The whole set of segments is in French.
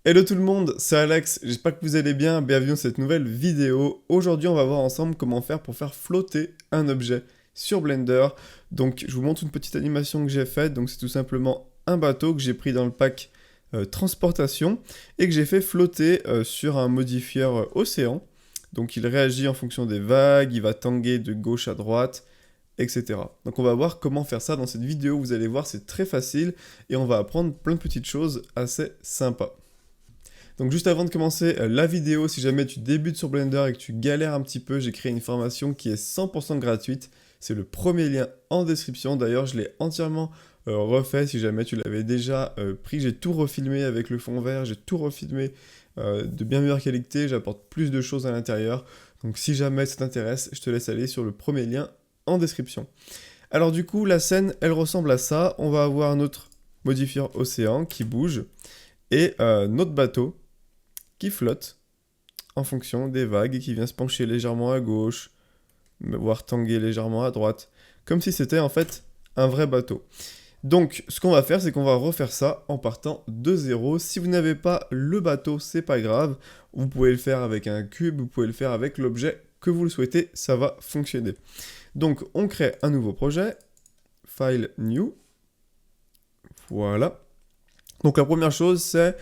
Hello tout le monde, c'est Alex, j'espère que vous allez bien, bienvenue dans cette nouvelle vidéo. Aujourd'hui on va voir ensemble comment faire pour faire flotter un objet sur Blender. Donc je vous montre une petite animation que j'ai faite, donc c'est tout simplement un bateau que j'ai pris dans le pack transportation et que j'ai fait flotter sur un modifieur océan. Donc il réagit en fonction des vagues, il va tanguer de gauche à droite, etc. Donc on va voir comment faire ça dans cette vidéo, vous allez voir c'est très facile et on va apprendre plein de petites choses assez sympas. Donc juste avant de commencer la vidéo, si jamais tu débutes sur Blender et que tu galères un petit peu, j'ai créé une formation qui est 100% gratuite. C'est le premier lien en description. D'ailleurs, je l'ai entièrement refait si jamais tu l'avais déjà pris. J'ai tout refilmé avec le fond vert, j'ai tout refilmé de bien meilleure qualité, j'apporte plus de choses à l'intérieur. Donc si jamais ça t'intéresse, je te laisse aller sur le premier lien en description. Alors du coup, la scène, elle ressemble à ça. On va avoir notre modifieur océan qui bouge et notre bateau qui flotte en fonction des vagues et qui vient se pencher légèrement à gauche, voire tanguer légèrement à droite, comme si c'était en fait un vrai bateau. Donc ce qu'on va faire, c'est qu'on va refaire ça en partant de zéro. Si vous n'avez pas le bateau, c'est pas grave, vous pouvez le faire avec un cube, vous pouvez le faire avec l'objet que vous le souhaitez, ça va fonctionner. Donc on crée un nouveau projet, File New, voilà. Donc la première chose, c'est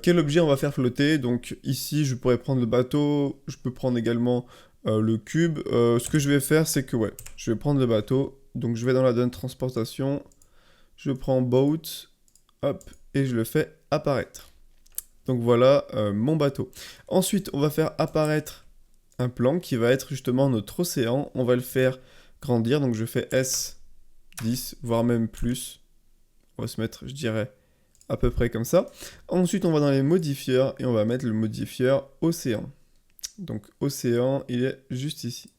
quel objet on va faire flotter. Donc ici, je pourrais prendre le bateau, je peux prendre également le cube. Ce que je vais faire, c'est que ouais, je vais prendre le bateau. Donc je vais dans la donne transportation, je prends boat, hop, et je le fais apparaître. Donc voilà mon bateau. Ensuite, on va faire apparaître un plan qui va être justement notre océan. On va le faire grandir, donc je fais S10, voire même plus. On va se mettre, je dirais, à peu près comme ça. Ensuite, on va dans les modifieurs et on va mettre le modifieur océan. Donc océan, il est juste ici.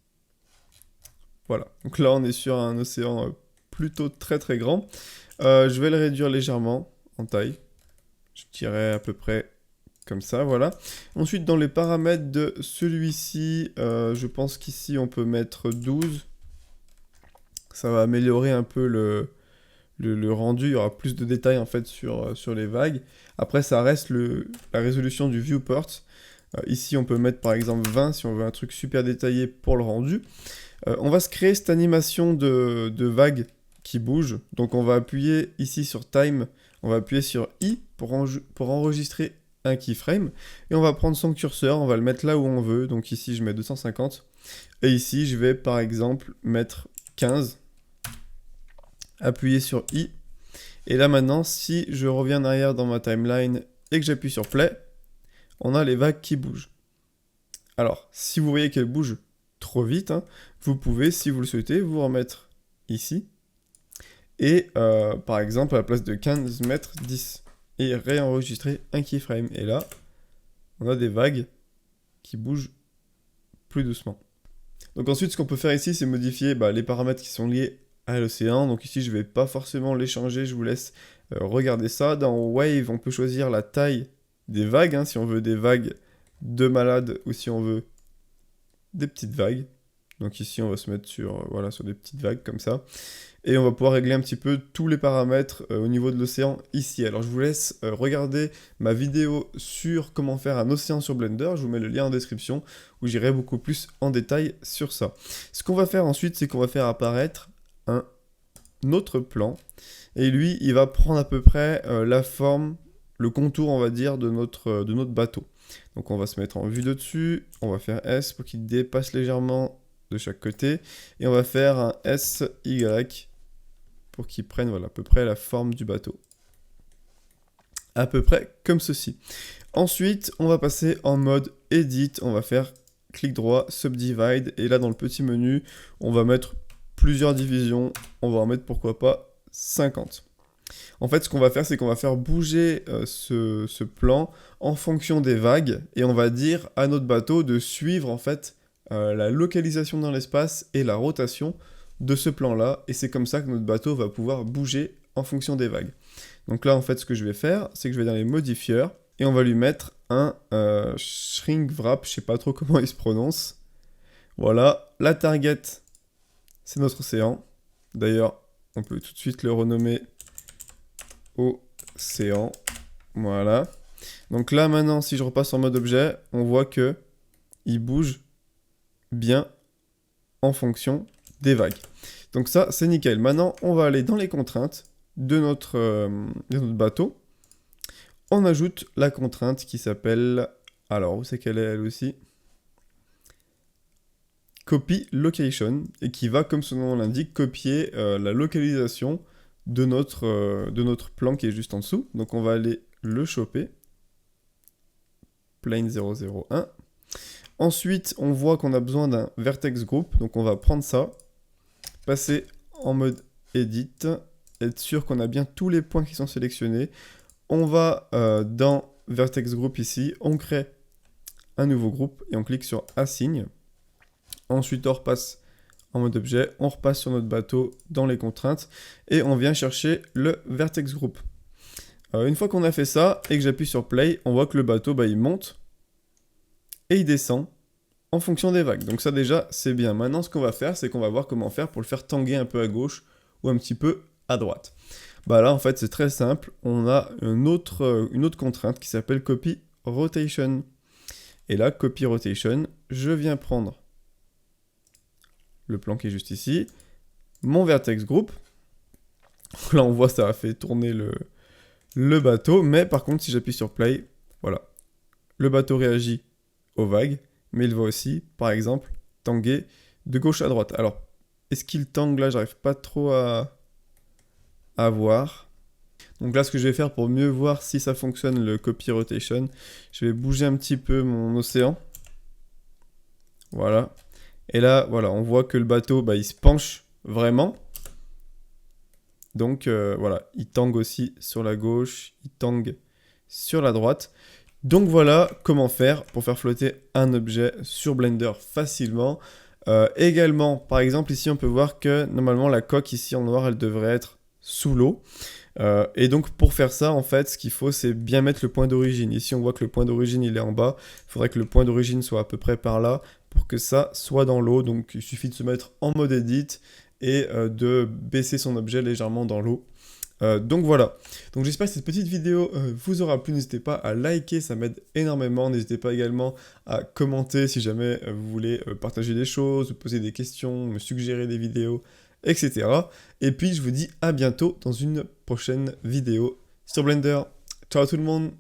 Voilà. Donc là, on est sur un océan plutôt très très grand. Je vais le réduire légèrement en taille. Je dirais à peu près comme ça, voilà. Ensuite, dans les paramètres de celui-ci, je pense qu'ici, on peut mettre 12. Ça va améliorer un peu le rendu, il y aura plus de détails en fait sur les vagues. Après, ça reste la résolution du viewport. Ici, on peut mettre par exemple 20 si on veut un truc super détaillé pour le rendu. On va se créer cette animation de vagues qui bouge. Donc on va appuyer ici sur Time, on va appuyer sur I pour enregistrer un keyframe. Et on va prendre son curseur, on va le mettre là où on veut. Donc ici, je mets 250. Et ici, je vais par exemple mettre 15. Appuyer sur I. Et là maintenant, si je reviens en arrière dans ma timeline et que j'appuie sur Play, on a les vagues qui bougent. Alors, si vous voyez qu'elles bougent trop vite, hein, vous pouvez, si vous le souhaitez, vous remettre ici. Et par exemple, à la place de 15, mettre 10. Et réenregistrer un keyframe. Et là, on a des vagues qui bougent plus doucement. Donc ensuite, ce qu'on peut faire ici, c'est modifier les paramètres qui sont liés à l'océan. Donc ici, je ne vais pas forcément les changer, je vous laisse regarder ça. Dans Wave, on peut choisir la taille des vagues, hein, si on veut des vagues de malade ou si on veut des petites vagues. Donc ici, on va se mettre sur, voilà, sur des petites vagues comme ça. Et on va pouvoir régler un petit peu tous les paramètres au niveau de l'océan ici. Alors je vous laisse regarder ma vidéo sur comment faire un océan sur Blender. Je vous mets le lien en description où j'irai beaucoup plus en détail sur ça. Ce qu'on va faire ensuite, c'est qu'on va faire apparaître un autre plan. Et lui, il va prendre à peu près la forme, le contour, on va dire, de notre bateau. Donc on va se mettre en vue de dessus. On va faire S pour qu'il dépasse légèrement de chaque côté. Et on va faire un SY pour qu'ils prennent voilà, à peu près la forme du bateau. À peu près comme ceci. Ensuite, on va passer en mode Edit. On va faire clic droit, Subdivide. Et là, dans le petit menu, on va mettre plusieurs divisions. On va en mettre, pourquoi pas, 50. En fait, ce qu'on va faire, c'est qu'on va faire bouger ce plan en fonction des vagues. Et on va dire à notre bateau de suivre, en fait, la localisation dans l'espace et la rotation de ce plan-là, et c'est comme ça que notre bateau va pouvoir bouger en fonction des vagues. Donc là, en fait, ce que je vais faire, c'est que je vais dans les modifieurs, et on va lui mettre un shrink wrap, je sais pas trop comment il se prononce. Voilà, la target, c'est notre océan. D'ailleurs, on peut tout de suite le renommer océan. Voilà. Donc là maintenant, si je repasse en mode objet, on voit que il bouge bien en fonction des vagues. Donc ça, c'est nickel. Maintenant, on va aller dans les contraintes de notre bateau. On ajoute la contrainte qui s'appelle... Alors, où c'est qu'elle est, elle aussi? Copy location, et qui va, comme son nom l'indique, copier la localisation de notre plan qui est juste en dessous. Donc on va aller le choper. Plane 001. Ensuite, on voit qu'on a besoin d'un vertex group, donc on va prendre ça, passer en mode edit, être sûr qu'on a bien tous les points qui sont sélectionnés. On va dans vertex group ici, on crée un nouveau groupe et on clique sur assign. Ensuite, on repasse en mode objet, on repasse sur notre bateau dans les contraintes et on vient chercher le vertex group. Une fois qu'on a fait ça et que j'appuie sur play, on voit que le bateau il monte et il descend en fonction des vagues. Donc ça déjà c'est bien. Maintenant ce qu'on va faire, c'est qu'on va voir comment faire pour le faire tanguer un peu à gauche ou un petit peu à droite. Là en fait c'est très simple, on a une autre contrainte qui s'appelle copy rotation. Et là copy rotation, je viens prendre le plan qui est juste ici, mon vertex group. Là on voit ça a fait tourner le bateau, mais par contre si j'appuie sur play, voilà, le bateau réagit aux vagues, mais il va aussi, par exemple, tanguer de gauche à droite. Alors, est-ce qu'il tangue là? J'arrive pas trop à voir. Donc là, ce que je vais faire pour mieux voir si ça fonctionne, le copy rotation, je vais bouger un petit peu mon océan. Voilà. Et là, voilà, on voit que le bateau, il se penche vraiment. Donc voilà, il tangue aussi sur la gauche, il tangue sur la droite. Donc voilà comment faire pour faire flotter un objet sur Blender facilement. Également, par exemple, ici on peut voir que normalement la coque ici en noir, elle devrait être sous l'eau. Et donc pour faire ça, en fait, ce qu'il faut, c'est bien mettre le point d'origine. Ici on voit que le point d'origine il est en bas. Il faudrait que le point d'origine soit à peu près par là pour que ça soit dans l'eau. Donc il suffit de se mettre en mode edit et de baisser son objet légèrement dans l'eau. Donc voilà, donc j'espère que cette petite vidéo vous aura plu, n'hésitez pas à liker, ça m'aide énormément, n'hésitez pas également à commenter si jamais vous voulez partager des choses, vous poser des questions, me suggérer des vidéos, etc. Et puis je vous dis à bientôt dans une prochaine vidéo sur Blender. Ciao tout le monde!